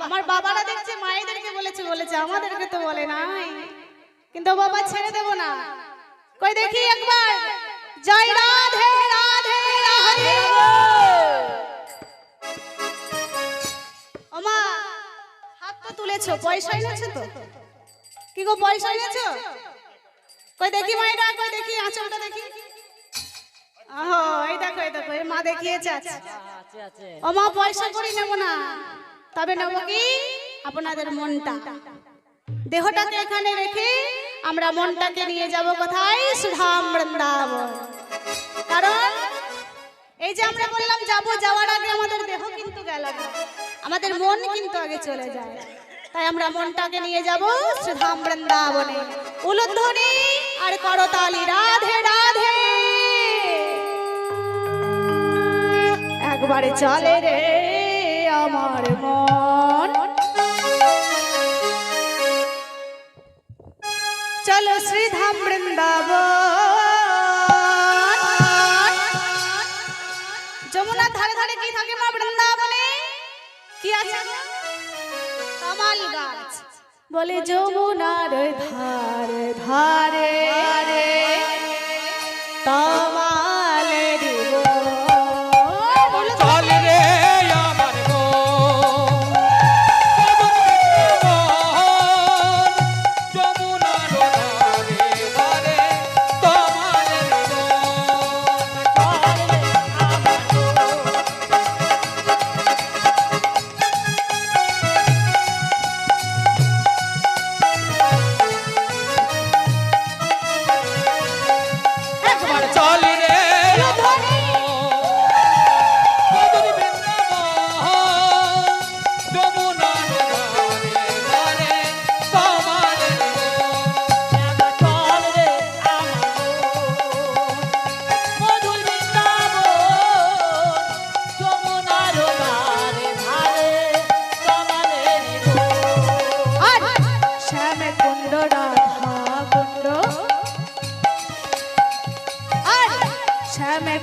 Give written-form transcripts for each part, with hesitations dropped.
আমার বাবারা দেখছে মায়েদেরকে বলেছে আমাদেরকে তো বলে নাই, কিন্তু বাবা ছেড়ে দেব না। কই দেখি একবার জয় রাধে রাধে রাধে। ওমা হাত তো তুলেছো, পয়সা এনেছো তো? কি গো পয়সা এনেছো? কই দেখি মাইরা, কই দেখি আঁচলটা দেখি। ওহো এই দেখো এই মা দেখিয়েছে। আচ্ছা ও মা পয়সা করি নেব না, তবে নেব কি আপনাদের মনটা। দেহটাকে এখানে রেখে আমরা মনটাকে নিয়ে যাব কোথায়? সুধাম বৃন্দাবন। কারণ এই যে আমরা বললাম যাওয়ার আগে আমাদের দেহ কিন্তু গেল না, আমাদের মন কিন্তু আগে চলে যায়। তাই আমরা মনটাকে নিয়ে যাব সুধাম বৃন্দাবনে। উলুধ্বনি আর করতালি রাধে রাধে। একবারে চলে রে আমার মন, চলো শ্রীধাম বৃন্দাবন। যমুনার ধারে ধারে কি থাকে মা বৃন্দাবনে? কি আছে? কামাল গাছ। বলে যমুনার ধারে ধারে কামালের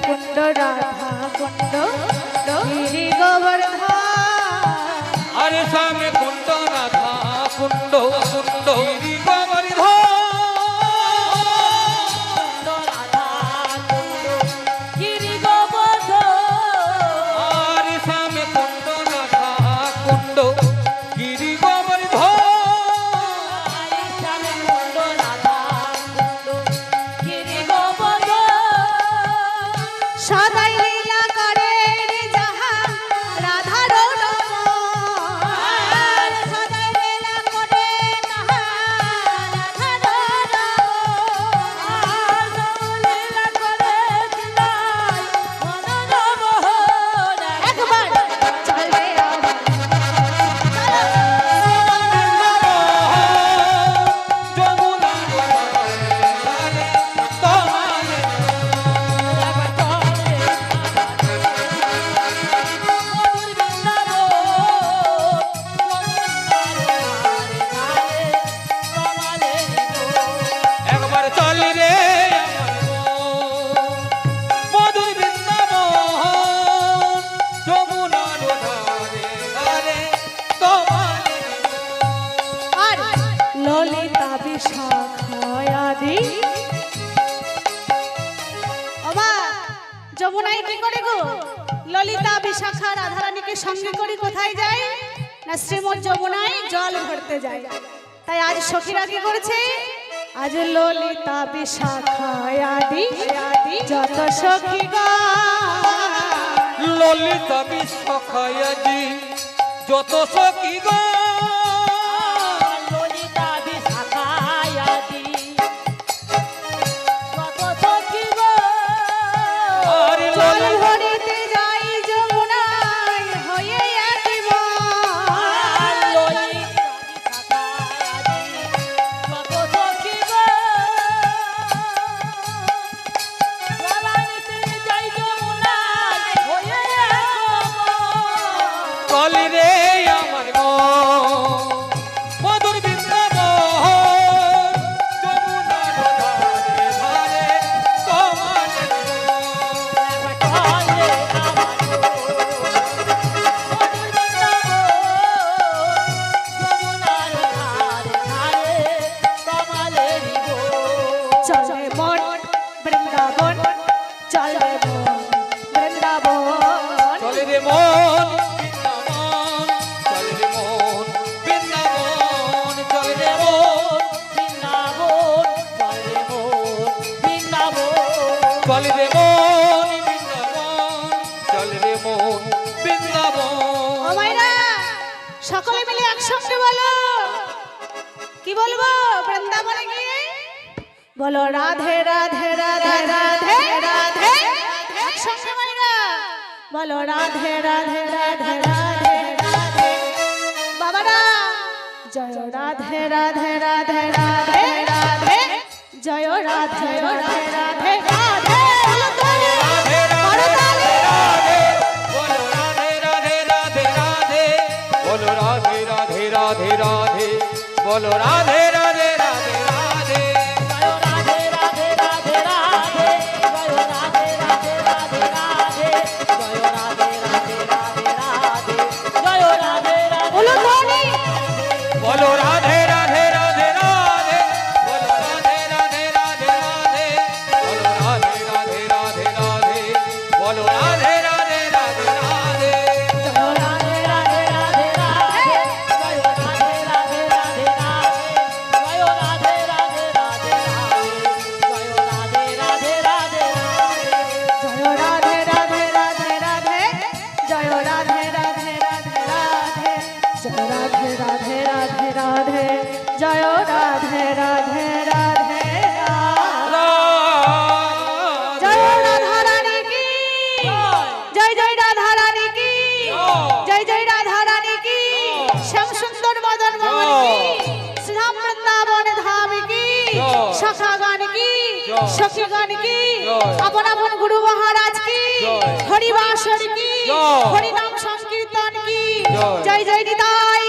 কুণ্ড রাধা কুণ্ড গিরি গোবর্ধন। আরে শ্যামে কুণ্ড রাধা কুণ্ড কুণ্ড গিরি গোবর্ধন। গিরি গোবর্ধন। আরে শ্যামে কুণ্ড রাধা কুণ্ড গিরি গোবর্ধন। সদাই লীলা করে যাহা রাধার নমন। সদাই লীলা করে তাহা রাধার নমন। লীলা করে দিলাই মনন মোহন। একবার চলে ললিতা বিশাখায়াদি। ওমা যমুনায় কি করে গো? ললিতা বিশাখা রাধারানীকে সঙ্গে করে কোথায় যায় না? শ্রীমৎ যমুনায় জল ভরতে যায়। তাই আজ সখীরা কি করেছে? আজ ললিতা বিশাখায়াদি যত সখী গা। ললিতা বিশাখায়াদি যত সখী গা। চল রে আমার মন। বৃন্দাবন চল রে মন বৃন্দাবন চলে রে মন বৃন্দাবন চলে রে মন বৃন্দাবন চলে রে মন চলে রে মন বৃন্দাবন চলে রে মন বৃন্দাবন ও মাইরা সকলে মিলে একসঙ্গে বলো কি বলবো বৃন্দাবনে গিয়ে বলো রাধে রাধে রাধে রাধে রাধে একসঙ্গে মাইরা বলো রাধে রাধে রাধে রাধে রাধে বাবারা জয় রাধে রাধে রাধে রাধে রাধে জয় রাধে রাধে রাধে রাধে বলো রাধে রাধে রাধে রাধে বলো রাধে রাধে রাধে রাধে বলো ধ্বনি বলো রাধে রাধে রাধে রাধে বলো রাধে রাধে রাধে রাধে বলো রাধে রাধে রাধে রাধে বলো রাধে রাধে রাধে রাধে জয় রাধে রাধে রাধে রাধে জয় রাধে রাধে রাধে রাধে জয় রাধে রাধে রাধে রাধে জয় রাধে রাধে রাধে জয় রাধা রানী কি জয় জয় রাধা রানী কি জয় জয় রাধা রানী কি শ্যাম সুন্দর মদন মোহন কি শ্যাম বৃন্দাবন ধাম কি সখা গান কি সখী গান কি আপন আপন গুরু মহারাজ কি হরিবাসর কি হরিনাম সংকীর্তন কি জয় জয় নিতাই